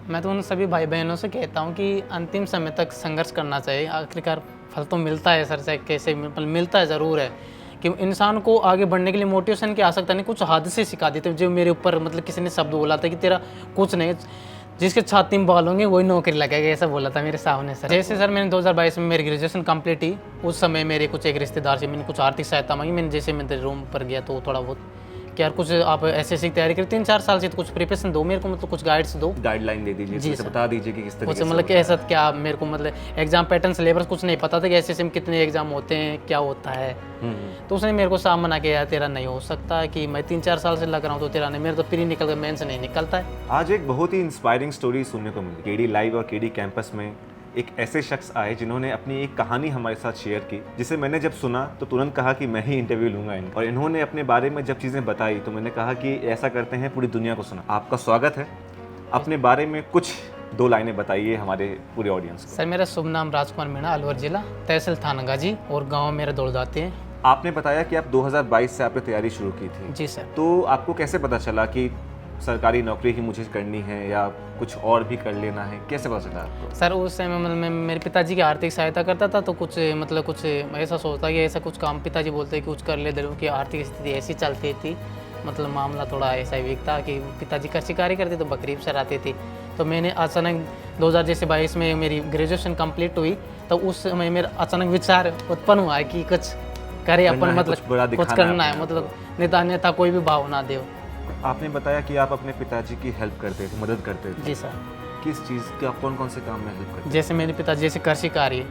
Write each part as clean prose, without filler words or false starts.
मैं तो उन सभी भाई बहनों से कहता हूँ कि अंतिम समय तक संघर्ष करना चाहिए। आखिरकार फल तो मिलता है सर, से कैसे मिलता है ज़रूर है कि इंसान को आगे बढ़ने के लिए मोटिवेशन की आवश्यकता नहीं, कुछ हादसे सिखा देते हैं। जो मेरे ऊपर मतलब किसी ने शब्द बोला था कि तेरा कुछ नहीं, जिसके छाती में बाल होंगे वही नौकरी लगेगा, ऐसा बोला था मेरे सामने सर। जैसे सर मैंने 2022 में मेरी ग्रेजुएशन कंप्लीट की, उस समय मेरे कुछ एक रिश्तेदार से मैंने कुछ आर्थिक सहायता मांगी। मैंने जैसे मैं रूम पर गया तो थोड़ा बहुत कि यार कुछ आप एसएससी की तैयारी करी 3-4 साल से, तो कुछ प्रिपरेशन दो मेरे को, मतलब कुछ गाइड्स दो, गाइडलाइन दे दीजिए, जी जैसे सर। बता दीजिए कि किस तरीके कुछ से मतलब कि होता ऐसा क्या मेरे को मतलब एग्जाम पैटर्न सिलेबस कुछ नहीं पता था कि एसएससी में कितने एग्जाम होते हैं, क्या होता है। तो उसने मेरे को साफ मना किया, यार तेरा नहीं हो सकता, कि मैं 3-4 साल से लग रहा हूँ तो तेरा नहीं, मेरा तो प्री निकल कर मेन से नहीं निकलता है। आज एक बहुत ही इंस्पायरिंग स्टोरी सुनने को मिली। केडी लाइव और केडी कैंपस में एक ऐसे शख्स आए जिन्होंने अपनी एक कहानी हमारे साथ शेयर की, जिसे मैंने जब सुना तो तुरंत कहा कि मैं ही इंटरव्यू लूंगा इनका। और इन्होंने अपने बारे में जब चीज़ें बताई तो मैंने कहा कि ऐसा करते हैं पूरी दुनिया को सुना। आपका स्वागत है, अपने बारे में कुछ 2 लाइनें बताइए हमारे पूरे ऑडियंस को। सर मेरा शुभ नाम राजकुमार मीणा, अलवर जिला, तहसील थाना गाजी, और गाँव मेरा दौड़ जाते हैं। आपने बताया कि आप 2022 से आपने तैयारी शुरू की थी, जी सर। तो आपको कैसे पता चला कि सरकारी नौकरी ही मुझे करनी है या कुछ और भी कर लेना है, कैसे पता चला आपको? सर उस समय मतलब मैं मेरे पिताजी की आर्थिक सहायता करता था, तो कुछ मतलब कुछ ऐसा सोचता कि ऐसा कुछ काम, पिताजी बोलते कि कुछ कर ले दे, कि आर्थिक स्थिति ऐसी चलती थी, मतलब मामला थोड़ा ऐसा ही वीक था कि पिताजी कृषि कार्य करते तो बकरीब से आते थे। तो मैंने अचानक 2022 में मेरी ग्रेजुएशन कंप्लीट हुई, तो उस समय मेरा अचानक विचार उत्पन्न हुआ है कि कुछ करे अपन, मतलब कुछ करना है, मतलब नेता कोई भी भाव ना दे। आपने बताया कि आप अपने पिताजी की हेल्प करते थे, मदद करते थे। जी सर। किस चीज़ का, कौन से काम में हेल्प करते थे? जैसे मेरे पिताजी जैसे कृषि कार्य,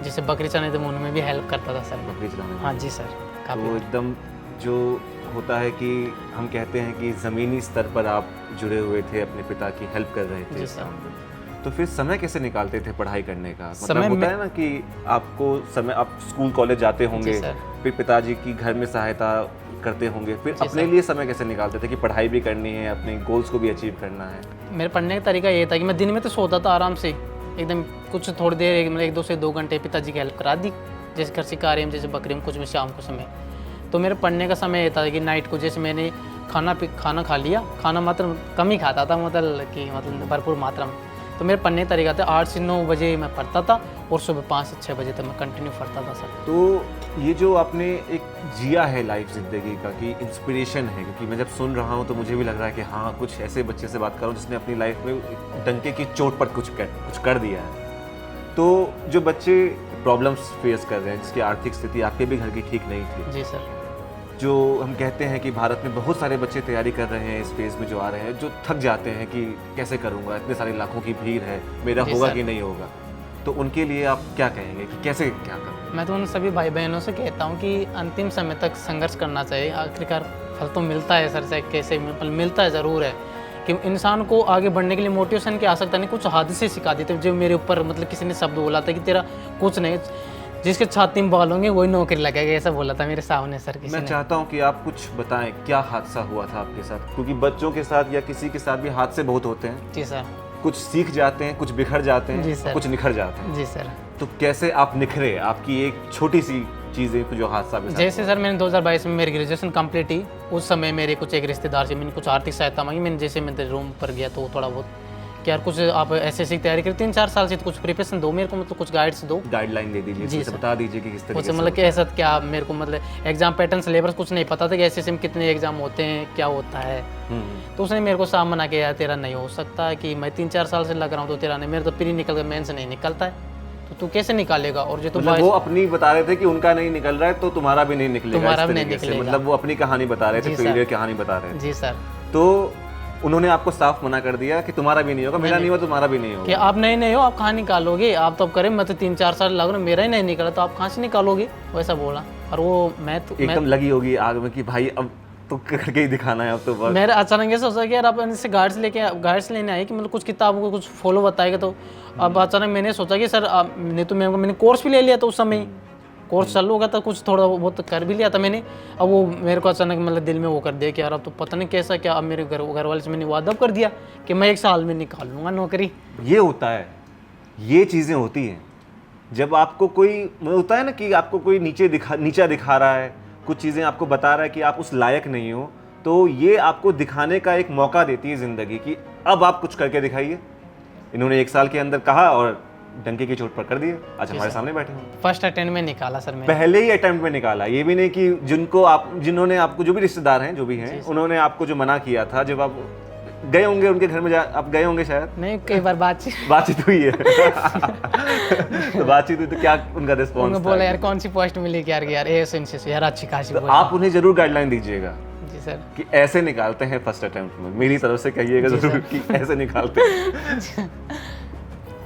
जैसे बकरी चने थे उनमें भी हेल्प करता था सर। बकरी चलाने में? हाँ जी सर, तो काफ़ी। एकदम जो होता है कि हम कहते हैं कि ज़मीनी स्तर पर आप जुड़े हुए थे, अपने पिता की हेल्प कर रहे थे जी इस सर। काम में। तो फिर समय कैसे निकालते थे पढ़ाई करने का? समय मतलब होता में- है ना कि आपको समय, आप स्कूल कॉलेज जाते होंगे, जी सर। फिर पिताजी की घर में सहायता करते होंगे, फिर जी अपने सर। लिए समय कैसे निकालते थे कि पढ़ाई भी करनी है, अपने गोल्स को भी अचीव करना है? मेरे पढ़ने का तरीका ये था कि मैं दिन में तो सोता था आराम से एकदम, कुछ थोड़ी देर मतलब 1-2 से 2 घंटे पिताजी की हेल्प करा दी, जैसे कृषि कार्य में, जैसे बकरी में, कुछ में शाम को समय। तो मेरे पढ़ने का समय ये था कि नाइट को जैसे मैंने खाना खा लिया, खाना मतलब कम ही खाता था, मतलब कि मतलब भरपूर मात्रा में। तो मेरे पढ़ने का तरीका था 8 से 9 बजे मैं पढ़ता था, और सुबह 5 से 6 बजे तक मैं कंटिन्यू पढ़ता था सर। तो ये जो आपने एक जिया है लाइफ ज़िंदगी का, कि इंस्पिरेशन है, क्योंकि मैं जब सुन रहा हूँ तो मुझे भी लग रहा है कि हाँ, कुछ ऐसे बच्चे से बात करूँ जिसने अपनी लाइफ में डंके की चोट पर कुछ कर दिया है। तो जो बच्चे प्रॉब्लम्स फेस कर रहे हैं, जिसकी आर्थिक स्थिति आपके भी घर की ठीक नहीं थी, जी सर। जो हम कहते हैं कि भारत में बहुत सारे बच्चे तैयारी कर रहे हैं, इस फेज़ में जो आ रहे हैं, जो थक जाते हैं कि कैसे करूँगा, इतने सारे लाखों की भीड़ है, मेरा जी होगा सर। कि नहीं होगा, तो उनके लिए आप क्या कहेंगे कि कैसे क्या करें? मैं तो उन सभी भाई बहनों से कहता हूँ कि अंतिम समय तक संघर्ष करना चाहिए। आखिरकार फल तो मिलता है सर, से कैसे मिलता है ज़रूर है कि इंसान को आगे बढ़ने के लिए मोटिवेशन की आवश्यकता नहीं, कुछ हादसे सिखा देते हैं। जो मेरे ऊपर मतलब किसी ने शब्द बोला था कि तेरा कुछ नहीं, जिसके छाती में बाल होंगे वही नौकरी लगेगा, ऐसा बोला था मेरे सामने सर किसी मैं ने। चाहता हूं कि आप कुछ बताएं, क्या हादसा हुआ था आपके साथ, क्योंकि बच्चों के साथ या किसी के साथ भी हादसे बहुत होते हैं। जी सर। कुछ सीख जाते हैं, कुछ बिखर जाते जी हैं, सर। कुछ निखर जाते हैं। जी सर। तो कैसे आप निखरे, आपकी एक छोटी सी चीज़ें जो हादसा भी जैसे सर मैंने 2022 में मेरी ग्रेजुएशन कंप्लीट की, उस समय मेरे कुछ एक रिश्तेदार से मैंने कुछ आर्थिक सहायता मांगी। मैंने जैसे मैं रूम पर गया तो थोड़ा बहुत कि यार कुछ आप एसएससी की तैयारी करी 3-4 साल से, तो कुछ प्रिपरेशन दो मेरे को, मतलब कुछ गाइड्स दो, गाइडलाइन दे दीजिए, जी जैसे सर। बता दीजिए कि किस तरीके कुछ से मतलब कि ऐसा क्या मेरे को मतलब एग्जाम पैटर्न सिलेबस कुछ नहीं पता था कि एसएससी में कितने एग्जाम होते हैं, क्या होता है। तो उसने मेरे को साफ मना किया, यार तेरा नहीं हो सकता, कि मैं 3-4 साल से लग रहा हूँ तो तेरा नहीं, मेरा तो प्री निकल कर मेन से नहीं निकलता है, तो तू कैसे निकालेगा। और जो मतलब वो अपनी बता रहे थे कि उनका नहीं निकल रहा है तो तुम्हारा भी नहीं निकलेगा, तुम्हारा इस भी नहीं तरीके से। निकलेगा। मतलब वो अपनी कहानी बता रहे थे, जी सर। फेलियर कहानी बता रहे थे। जी सर। तो उन्होंने आपको साफ मना कर दिया कि तुम्हारा भी नहीं होगा, मेरा नहीं हुआ, तुम्हारा भी नहीं कि होगा। आप नहीं हो, आप कहाँ निकालोगे, आप तो अब करें, मैं तो 3-4 साल लग रहा हूँ, मेरा ही नहीं निकला, तो आप कहाँ से निकालोगे, वैसा बोला। और वो मैं एकदम लगी होगी आग में कि भाई अब तो करके ही दिखाना है, अब तो बस। मेरे अचानक ये सोचा कि यार आप इससे गाइड्स लेने आए कि मतलब कुछ किताबों को कुछ फॉलो बताएगा। तो अब अचानक मैंने सोचा कि सर नहीं तो मैंने कोर्स भी ले लिया था उस समय, कोर्स चालू होगा था, कुछ थोड़ा बहुत कर भी लिया था मैंने। अब वो मेरे को अचानक मतलब दिल में वो कर दिया कि यार अब तो पता नहीं कैसा क्या। अब मेरे घर वाले से मैंने वादा कर दिया कि मैं 1 साल में निकाल लूँगा नौकरी। ये होता है, ये चीज़ें होती हैं जब आपको कोई होता है ना कि आपको कोई नीचा दिखा रहा है, कुछ चीज़ें आपको बता रहा है कि आप उस लायक नहीं हो, तो ये आपको दिखाने का एक मौका देती है ज़िंदगी की अब आप कुछ करके दिखाइए। इन्होंने 1 साल के अंदर कहा और डंके की चोट पर कर दिए, आज हमारे सामने बैठे हैं। फर्स्ट अटेम्प्ट में निकाला सर मैंने। पहले ही अटेम्प्ट में निकाला, ये भी नहीं कि जिन्होंने आपको, जो भी रिश्तेदार हैं जो भी हैं, उन्होंने आपको जो मना किया था, जब आप गए होंगे उनके घर में, आप गए होंगे शायद, नहीं कई बार बातचीत हुई है। तो बातचीत हुई तो क्या उनका रिस्पॉन्स उन्होंने बोला यार कौन सी पोस्ट मिली यार यार अच्छी खासी। तो आप उन्हें जरूर गाइडलाइन दीजिएगा जी सर कि ऐसे निकालते हैं फर्स्ट अटेम्प्ट में, मेरी तरफ से कहिएगा जरूर कि ऐसे निकालते हैं।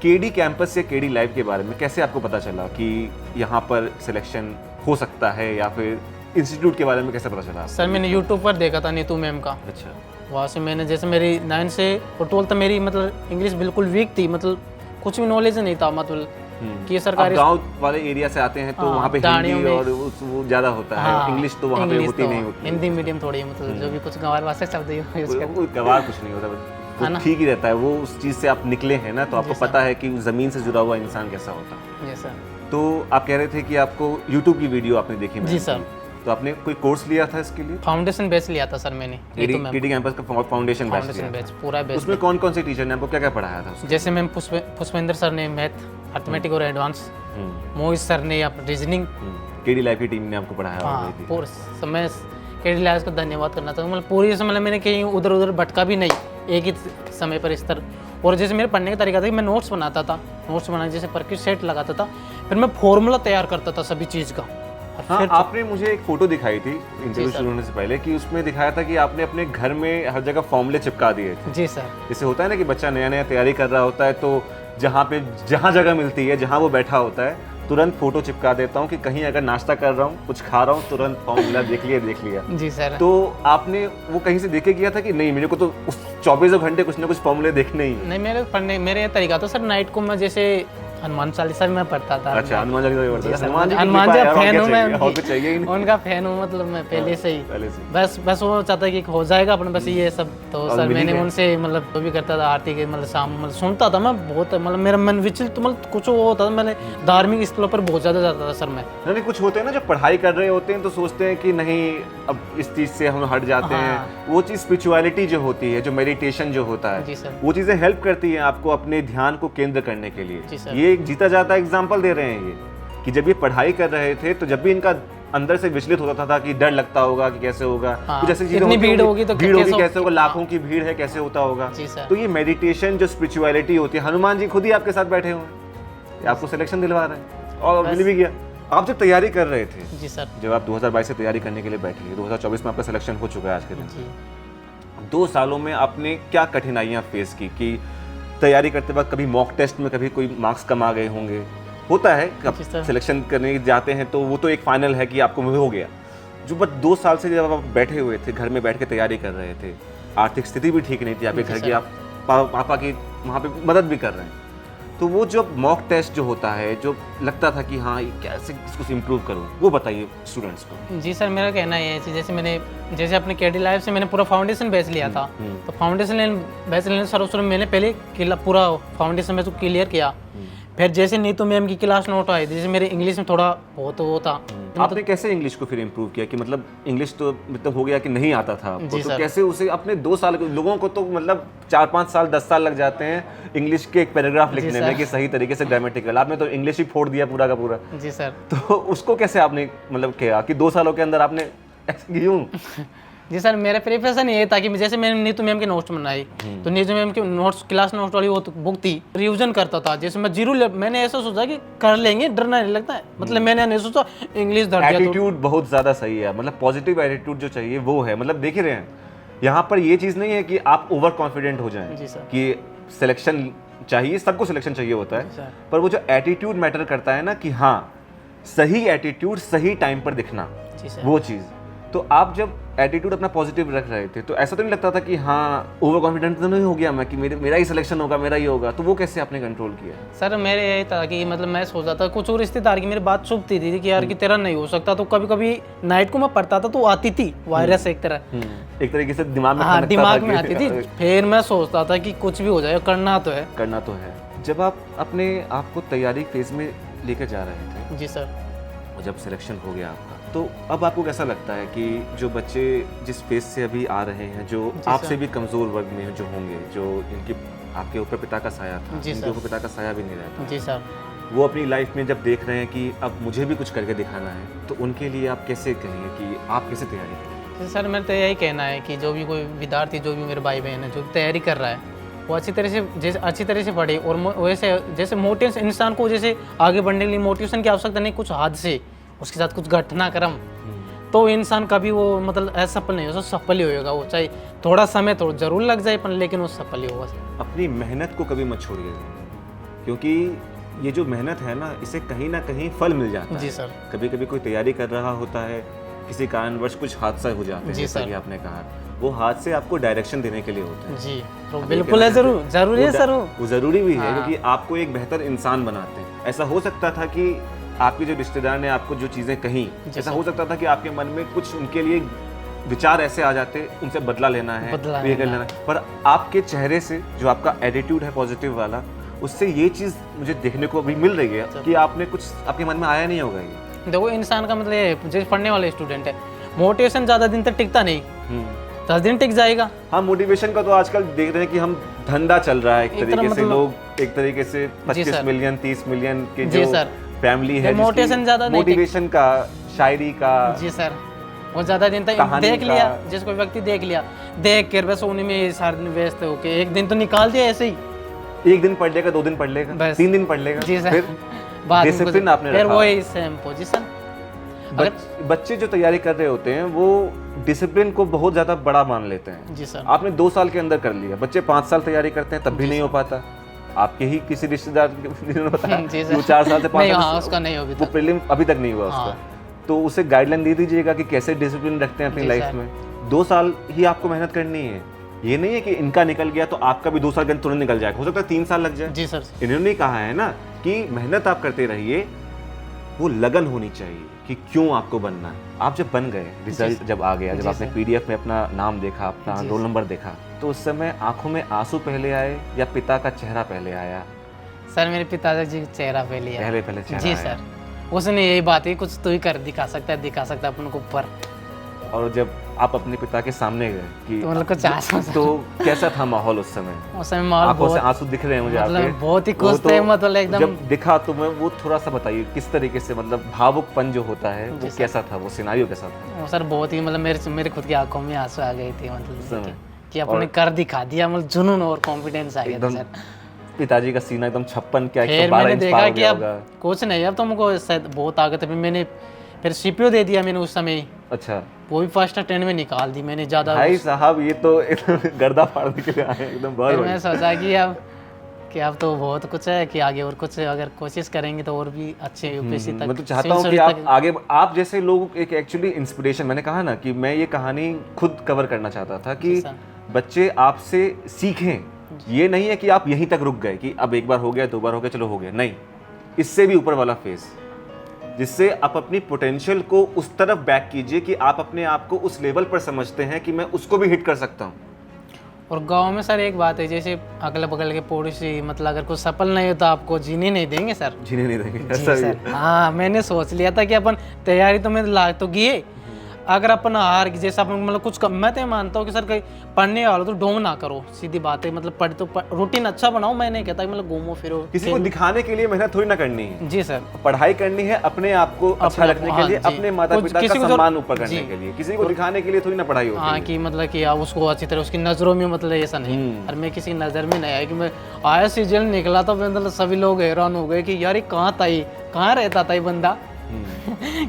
केडी कैंपस या केडी लाइव के बारे में कैसे आपको पता चला कि यहाँ पर सिलेक्शन हो सकता है, या फिर इंस्टीट्यूट के बारे में कैसे पता चला? सर मैंने यूट्यूब पर देखा था नीतू मैम का। अच्छा। वहाँ से मैंने, जैसे मेरी 9 से और 12 तक मेरी मतलब इंग्लिश बिल्कुल वीक थी, मतलब कुछ भी नॉलेज नहीं था, मतलब कि ये सरकारी गांव वाले एरिया से आते हैं तो वहाँ पे हिंदी और वो ज़्यादा होता है, इंग्लिश तो वहाँ पे होती नहीं होती। हिंदी मीडियम थोड़ी, मतलब जो भी कुछ गंवार भाषा शब्द यूज करते हैं, गंवार कुछ नहीं होता, वो ठीक ही रहता है। वो उस चीज़ से आप निकले हैं ना, तो आपको पता है कि ज़मीन से जुड़ा हुआ इंसान कैसा होता है। जी सर। तो आप कह रहे थे कि आपको यूट्यूब की वीडियो आपने देखी? जी सर। तो आपने कोई कोर्स लिया था इसके लिए? फाउंडेशन बैच लिया था सर मैंने केडी कैंपस का फाउंडेशन बैच पूरा बैच। उसमें कौन कौन से टीचर ने आपको क्या क्या पढ़ाया था? जैसे मैम पुष्पेंद्र सर ने मैथ, अर्थमेटिक और एडवांस, मोहित सर ने रीजनिंग। केडी लाइव की टीम ने आपको पढ़ाया? हाँ पूरा। मैं केडी लाइव का धन्यवाद करना चाहूँगा, मतलब पूरी मतलब मैंने कहीं उधर उधर भटका भी नहीं, एक ही समय पर स्तर। और जैसे मेरे पढ़ने का तरीका था कि मैं नोट्स बनाता था, नोट्स बनाने जैसे प्रैक्टिस सेट लगाता था, फिर मैं फॉर्मूला तैयार करता था सभी चीज़ का। हाँ, आपने मुझे एक फोटो दिखाई थी इंटरव्यू शुरू होने से पहले कि उसमें दिखाया था कि आपने अपने घर में हर जगह फॉर्मूले चिपका दिए थे। जी सर। जैसे होता है ना कि बच्चा नया नया तैयारी कर रहा होता है, तो जहाँ जगह मिलती है, जहाँ वो बैठा होता है, तुरंत फोटो चिपका देता हूँ कि कहीं अगर नाश्ता कर रहा हूँ, कुछ खा रहा हूँ, तुरंत फॉर्मूला देख लिया। जी सर। तो आपने वो कहीं से देखे किया था कि नहीं मेरे को तो उस 24 घंटे कुछ ना कुछ फॉर्मूले देखने ही? नहीं, मेरे ये तरीका था सर, नाइट को मैं जैसे हनुमान चालीसा में पढ़ता था। अच्छा, हनुमान चालीसा भी पढ़ता था। हनुमान जी फैन हूँ मैं, और तो चाहिए ही नहीं। उनका फैन हूँ, मतलब मैं पहले से ही बस वो चाहता है कि हो जाएगा अपन, बस ये सब। तो सर मैंने उनसे मतलब जो भी करता था आरती के मतलब शाम मतलब सुनता था मैं बहुत, मतलब मेरा मन विचलित तो मतलब कुछ वो होता था, मैंने धार्मिक स्थलों पर बहुत ज़्यादा जाता था सर मैं। नहीं, कुछ होते हैं ना जो पढ़ाई कर रहे होते हैं तो सोचते हैं कि नहीं अब इस चीज़ से हम हट जाते हैं। वो चीज़ स्पिरिचुअलिटी जो होती है, जो मेडिटेशन जो होता है, वो चीज़ें हेल्प करती हैं आपको अपने ध्यान को केंद्र करने के लिए। ये एक जीता जाता एग्जाम्पल दे रहे हैं ये, कि जब ये पढ़ाई कर रहे थे तो जब भी इनका अंदर से विचलित होता था कि डर लगता होगा कि कैसे होगा, कुछ ऐसी चीजें भीड़ होगी तो कैसे होगा, लाखों की भीड़ है कैसे होता होगा। तो ये मेडिटेशन जो स्पिरिचुअलिटी होती है, हनुमान जी खुद ही आपके साथ बैठे हुए हैं, आपको सिलेक्शन दिलवा रहे हैं और मिल भी गया। आप जब तैयारी कर रहे थे, जी सर, जब आप 2022 से तैयारी करने के लिए बैठे, 2024 में आपका सिलेक्शन हो चुका है आज के दिन, 2 सालों में आपने क्या कठिनाइयाँ फेस की कि तैयारी करते वक्त कभी मॉक टेस्ट में कभी कोई मार्क्स कम आ गए होंगे, होता है सिलेक्शन करने जाते हैं तो वो तो एक फाइनल है कि आपको हो गया। जो बस 2 साल से जब आप बैठे हुए थे, घर में बैठ के तैयारी कर रहे थे, आर्थिक स्थिति भी ठीक नहीं थी आपके घर की, आप पापा की वहाँ पे मदद भी कर रहे हैं, तो वो जो मॉक टेस्ट जो होता है, जो लगता था कि हाँ ये कैसे इसको इम्प्रूव करूँ, वो बताइए स्टूडेंट्स को। जी सर, मेरा कहना ये है, जैसे अपने केडी लाइव से मैंने पूरा फाउंडेशन बैच लिया था, तो फाउंडेशन बैच लेने से मैंने पहले पूरा फाउंडेशन बैच क्लियर किया। फिर जैसे नीतू मैम की क्लास नोट आई, जैसे मेरे इंग्लिश में थोड़ा बहुत वो था। आपने कैसे इंग्लिश को फिर इम्प्रूव किया कि मतलब इंग्लिश तो मतलब हो गया कि नहीं आता था आपको, तो कैसे उसे अपने 2 साल के लोगों को तो मतलब 4-5 साल 10 साल लग जाते हैं इंग्लिश के एक पैराग्राफ लिखने में कि सही तरीके से ग्रामेटिकल, आपने तो इंग्लिश ही फोड़ दिया पूरा का पूरा। जी सर। तो उसको कैसे आपने मतलब किया कि 2 सालों के अंदर आपने क्यों? जी सर, मेरा प्रिपरेशन ये था कि जैसे मैंने नीतू मैम के नोट्स बनाई, तो नीतू मैम के नोट्स क्लास नोट्स वाली वो बुक थी, रिवीजन करता था। जैसे मैं मैंने ऐसा सोचा कि कर लेंगे, डरना नहीं लगता है, मतलब मैंने नहीं सोचा इंग्लिश धर दिया। एटीट्यूड बहुत ज़्यादा सही है, मतलब पॉजिटिव एटीट्यूड जो चाहिए वो है। मतलब देख ही रहे हैं यहाँ पर ये चीज़ नहीं है कि आप ओवर कॉन्फिडेंट हो जाएं कि सिलेक्शन चाहिए, सबको सिलेक्शन चाहिए होता है, पर वो जो एटीट्यूड मैटर करता है ना कि हाँ सही एटीट्यूड सही टाइम पर दिखना, वो चीज़। तो आप जब एटीट्यूड अपना पॉजिटिव रख रहे थे तो ऐसा तो नहीं लगता था कि हाँ ओवर कॉन्फिडेंट तो नहीं हो गया मैं कि मेरा ही सिलेक्शन होगा, मेरा ही होगा, तो वो कैसे आपने कंट्रोल किया? सर मेरे यही था कि मतलब मैं सोचा था, कुछ और रिश्तेदार की मेरी बात चुभती थी कि यार कि तेरा नहीं हो सकता, तो कभी कभी नाइट को मैं पढ़ता था तो आती थी वायरस एक तरीके से दिमाग में आती थी। फिर मैं सोचता था कि कुछ भी हो जाए करना तो है। जब आप अपने आप को तैयारी फेज में लेकर जा रहे थे, जी सर, जब सिलेक्शन हो गया आपका, तो अब आपको कैसा लगता है कि जो बच्चे जिस फेज से अभी आ रहे हैं, जो आपसे भी कमज़ोर वर्ग में जो होंगे, जो इनके आपके ऊपर पिता का साया था, इनके ऊपर पिता का साया भी नहीं रहता, जी सर, वो अपनी लाइफ में जब देख रहे हैं कि अब मुझे भी कुछ करके दिखाना है, तो उनके लिए आप कैसे कहेंगे कि आप कैसे तैयारी करें? जैसे सर मेरा तो यही कहना है कि जो भी कोई विद्यार्थी, जो भी मेरे भाई बहन है, जो तैयारी कर रहा है, वो अच्छी तरह से, जैसे अच्छी तरह से पढ़े। और वैसे जैसे मोटिवेशन, इंसान को जैसे आगे बढ़ने के लिए मोटिवेशन की आवश्यकता नहीं, कुछ हादसे, उसके साथ कुछ घटनाक्रम, तो इंसान कभी वो मतलब असफल नहीं हो, सफल ही होगा वो, चाहे थोड़ा समय तो जरूर लग जाए पर लेकिन वो सफल ही होगा। अपनी मेहनत को कभी मत छोड़िएगा, क्योंकि ये जो मेहनत है ना, इसे कहीं ना कहीं फल मिल जाता है। जी सर। कभी कभी कोई तैयारी कर रहा होता है, किसी कारणवश कुछ हादसा हो जाते हैं, जी जैसा सर। कि आपने कहा, वो हादसे आपको डायरेक्शन देने के लिए होते हैं। जी, तो बिल्कुल है, जरूरी है सर, वो ज़रूरी भी है, हाँ। क्योंकि आपको एक बेहतर इंसान बनाते हैं। ऐसा हो सकता था कि आपके जो रिश्तेदार ने आपको जो चीज़ें कही, ऐसा हो सकता था कि आपके मन में कुछ उनके लिए विचार ऐसे आ जाते, उनसे बदला लेना है, ये कर लेना है, पर आपके चेहरे से जो आपका एटीट्यूड है पॉजिटिव वाला, उससे ये चीज़ मुझे देखने को अभी मिल रही है कि आपने कुछ आपके मन में आया नहीं होगा। ये देखो इंसान का मतलब ये, जैसे पढ़ने वाले स्टूडेंट है, मोटिवेशन ज़्यादा दिन तक टिकता नहीं, 10 दिन टिक जाएगा। हाँ, मोटिवेशन का तो आजकल देख रहे हैं कि हम धंधा चल रहा है एक तरीके से, लोग एक तरीके से 25 मिलियन 30 मिलियन के जो फैमिली है, मोटिवेशन ज़्यादा मोटिवेशन का, शायरी का, जी सर, वो ज़्यादा दिन तक देख लिया, जिस कोई व्यक्ति देख लिया, देख कर बस उन्हीं में सारे दिन व्यस्त होके एक दिन तो निकाल दिया ऐसे ही, एक दिन पढ़ लेगा, 2 दिन पढ़ लेगा, 3 दिन पढ़ लेगा, जी सर, फिर डिसिप्लिन आपने रखा, फिर वही सेम पोजीशन। बच्चे जो तैयारी कर रहे होते हैं वो डिसिप्लिन को बहुत ज़्यादा बड़ा मान लेते हैं। जी सर। आपने 2 साल के अंदर कर लिया, बच्चे 5 साल तैयारी करते हैं तब भी नहीं हो पाता। आपके ही किसी रिश्तेदार ने बताया वो 4 साल से 5 साल, उसका नहीं हो, वो प्रीलिम अभी तक नहीं हुआ उसका, तो उसे गाइडलाइन दे दीजिएगा कि कैसे डिसिप्लिन रखते हैं अपनी लाइफ में। 2 साल ही आपको मेहनत करनी है, ये नहीं है कि इनका निकल गया तो आपका भी 2 साल के अंदर तुरंत निकल जाएगा, हो सकता है 3 साल लग जाए। जी सर। इन्होंने कहा है ना कि मेहनत आप करते रहिए, वो लगन होनी चाहिए कि क्यों आपको बनना है। आप जब बन गए, रिजल्ट जब आ गया, जब आपने पीडीएफ में अपना नाम देखा, अपना रोल नंबर देखा, तो उस समय आंखों में आंसू पहले आए या पिता का चेहरा पहले आया? सर मेरे पिताजी का चेहरा पहले आया। पहले चेहरा जी आया। सर, उसने यही बात है, कुछ तो ही कर दिखा सकता है अपन को ऊपर। और जब आप अपने पिता के सामने गए कि तो मतलब कुछ आंसू, तो कैसा था माहौल उस समय? उस समय माहौल आंखों से आंसू दिख रहे हैं मुझे, मतलब आपके बहुत ही खुश थे, मतलब एकदम। जब दिखा तो मैं वो थोड़ा सा बताइए किस तरीके से, मतलब भावुकपन जो होता है वो कैसा था, वो सिनारियो कैसा था? सर बहुत ही मतलब मेरे खुद की आंखों में आंसू आ गए थे, मतलब कि अपने कर दिखा दिया, मतलब जुनून और कॉन्फिडेंस आ गया था सर। पिताजी का सीना एकदम 56 क्या 112 मैंने इंच देखा पार हो कि गया अब होगा। कुछ नहीं, अब तुमको शायद बहुत आगे थे, मैंने फिर सीपीओ दे दिया मैंने उस समय। अच्छा, वो भी फर्स्ट अटेम्प्ट में निकाल दी मैंने ज़्यादा। भाई साहब ये तो गर्दा फाड़ने के लिए आए एकदम बार। मैं सोचा कि अब तो बहुत कुछ है, कि आगे और कुछ अगर कोशिश करेंगे तो और भी अच्छे यूपीएससी तक। मैं तो चाहता हूँ कि आप आगे, आप जैसे लोग एक एक्चुअली इंस्पिरेशन, मैंने कहा ना कि मैं ये कहानी खुद कवर करना चाहता था कि बच्चे आपसे सीखें। ये नहीं है कि आप यहीं तक रुक गए कि अब एक बार हो गया, 2 बार हो गया, चलो हो गया, नहीं, इससे भी ऊपर वाला फेज, जिससे आप अपनी पोटेंशियल को उस तरफ बैक कीजिए कि आप अपने आप को उस लेवल पर समझते हैं कि मैं उसको भी हिट कर सकता हूँ। और गांव में सर एक बात है, जैसे अगल बगल के पड़ोसी, मतलब अगर कुछ सफल नहीं हो तो आपको जीने नहीं देंगे सर, जीने नहीं देंगे, ऐसा सर। हाँ, मैंने सोच लिया था कि अपन तैयारी तो मैंने लाग तो किए, अगर अपन हार जैसे अपन मतलब कुछ मैं तो मानता हूँ कि सर कहीं पढ़ने वालों तो ढोंग ना करो, सीधी बात है, मतलब पढ़ तो रूटीन अच्छा बनाओ। मैं नहीं कहता कि मतलब घूमो फिरो, किसी को दिखाने के लिए मेहनत थोड़ी ना करनी है। जी सर, पढ़ाई करनी है अपने आप को अच्छा रखने के लिए, अपने माता पिता का सम्मान ऊपर करने के लिए, किसी को दिखाने के लिए थोड़ी ना पढ़ाई होती है। हाँ, कि मतलब कि आप उसको अच्छी तरह उसकी नज़रों में, मतलब ऐसा नहीं। और मैं किसी नज़र में नहीं आया कि मैं आया सीजन निकला तो मतलब सभी लोग हैरान हो गए कि यार ये कहाँ था, ये कहाँ रहता था ये बंदा।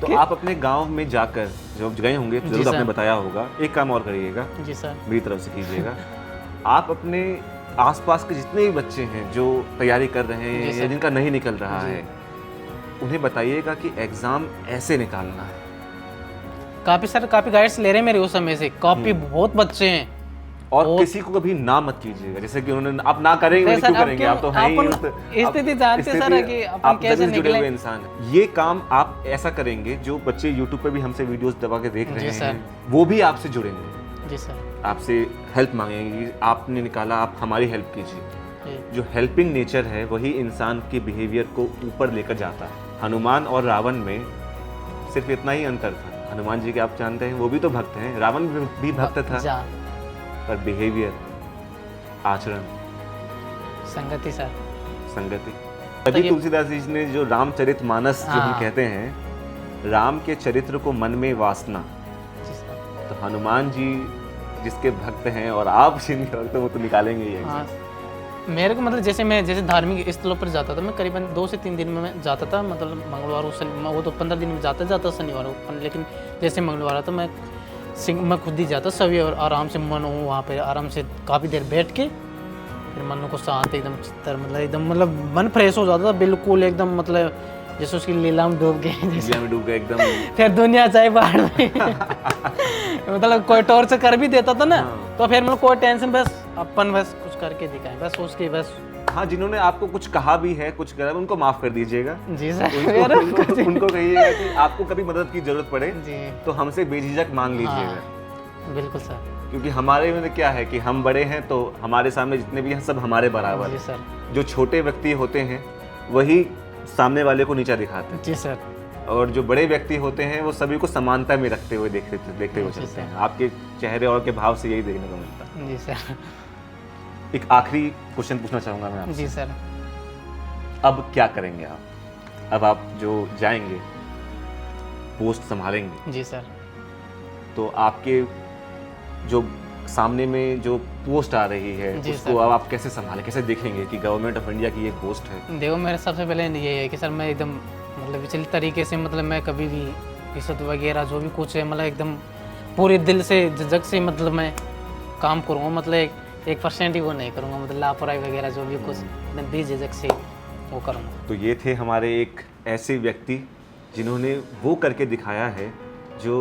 तो आप अपने गांव में जाकर जब गए होंगे तो जरूर आपने बताया होगा, एक काम और करिएगा जी सर, मेरी तरफ से कीजिएगा। आप अपने आसपास के जितने भी बच्चे हैं जो तैयारी कर रहे हैं या जिनका नहीं निकल रहा है, उन्हें बताइएगा कि एग्जाम ऐसे निकालना है। काफी गाइड्स ले रहे हैं मेरे उस समय से, काफी बहुत बच्चे हैं। और किसी को कभी ना मत कीजिएगा, जैसे कि उन्होंने आप ना करेंगे, क्यों करेंगे, आप तो हैं ही स्थिति जानते सर कि अपन कैसे जुड़े हुए इंसान। ये काम आप ऐसा करेंगे, जो बच्चे यूट्यूब पे भी हमसे वीडियोस दबा के देख रहे हैं, वो भी आपसे जुड़ेंगे। जी सर, आपसे हेल्प मांगेंगे, आपने निकाला, आप हमारी हेल्प कीजिए। जो हेल्पिंग नेचर है वही इंसान के बिहेवियर को ऊपर लेकर जाता है। हनुमान और रावण में सिर्फ इतना ही अंतर था। हनुमान जी के आप जानते हैं वो भी तो भक्त हैं, रावण भी भक्त था, जा पर बिहेवियर, आचरण, संगति सर। संगति। तभी ये- तुलसीदास जी ने जो रामचरितमानस जो हम हाँ। कहते हैं, राम के चरित्र को मन में वासना, जी सर। तो हनुमान जी जिसके भक्त हैं और आप जिनके भक्त हैं वो तो निकालेंगे ही। हाँ, मेरे को मतलब जैसे धार्मिक स्थलों पर जाता था मैं, करीबन 2 से 3 दिन में मैं जाता था, मतलब मंगलवार को वो तो 15 दिन में जाता शनिवार को, लेकिन जैसे मंगलवार आता मैं खुद ही जाता सभी, और आराम से मन हो वहाँ पे आराम से काफ़ी देर बैठ के फिर मन को शांत एकदम चित्तर मतलब मन फ्रेश हो जाता था बिल्कुल एकदम, मतलब जैसे उसकी लीला में डूब गए जैसे। लीला में डूब गए एकदम। फिर दुनिया चाहे बाहर में मतलब कोई टॉर्चर कर भी देता था ना, हाँ। तो फिर मतलब कोई टेंशन, बस अपन बस कुछ करके दिखाएं, बस उसकी बस। हाँ, जिन्होंने आपको कुछ कहा भी है, कुछ करा, उनको माफ कर दीजिएगा। जी सर। उनको कहिएगा कि आपको कभी मदद की जरूरत पड़े जी तो हमसे बेझिझक मांग लीजिएगा। हाँ, बिल्कुल सर। क्योंकि हमारे में क्या है कि हम बड़े हैं तो हमारे सामने जितने भी हैं सब हमारे बराबर जी हैं। सर। जो छोटे व्यक्ति होते हैं वही सामने वाले को नीचा दिखाते हैं, जी सर। और जो बड़े व्यक्ति होते हैं वो सभी को समानता में रखते हुए देखते हुए जी चलते सर। हैं। आपके चेहरे और के भाव से यही देखने को मिलता है। जी सर। एक आखिरी क्वेश्चन पूछना चाहूँगा मैं आपसे। जी सर। अब क्या करेंगे आप? अब आप जो जाएंगे पोस्ट संभालेंगे, जी सर। तो आपके जो सामने में जो पोस्ट आ रही है जी उसको सर। अब आप कैसे संभालें, कैसे देखेंगे कि गवर्नमेंट ऑफ इंडिया की ये पोस्ट है? देखो मेरा सबसे पहले ये है कि सर मैं एकदम मतलब विचलित तरीके से, मतलब मैं कभी भी इज्जत वगैरह जो भी कुछ है, मतलब एकदम पूरे दिल से झिझक से मतलब मैं काम करूँगा, मतलब 1% ही वो नहीं करूँगा, मतलब लापरवाही वगैरह जो भी कुछ एकदम बेझिझक से वो करूँगा। तो ये थे हमारे एक ऐसे व्यक्ति जिन्होंने वो करके दिखाया है जो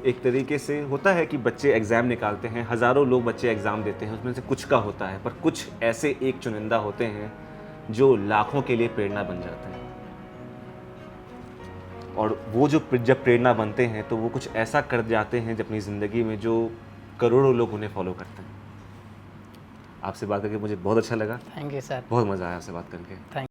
एक तरीके से होता है कि बच्चे एग्ज़ाम निकालते हैं, हज़ारों लोग बच्चे एग्ज़ाम देते हैं, उसमें से कुछ का होता है, पर कुछ ऐसे एक चुनिंदा होते हैं जो लाखों के लिए प्रेरणा बन जाते हैं। और वो जो जब प्रेरणा बनते हैं तो वो कुछ ऐसा कर जाते हैं अपनी ज़िंदगी में जो करोड़ों लोग उन्हें फॉलो करते हैं। आपसे बात करके मुझे बहुत अच्छा लगा, थैंक यू सर। बहुत मज़ा आया आपसे बात करके। थैंक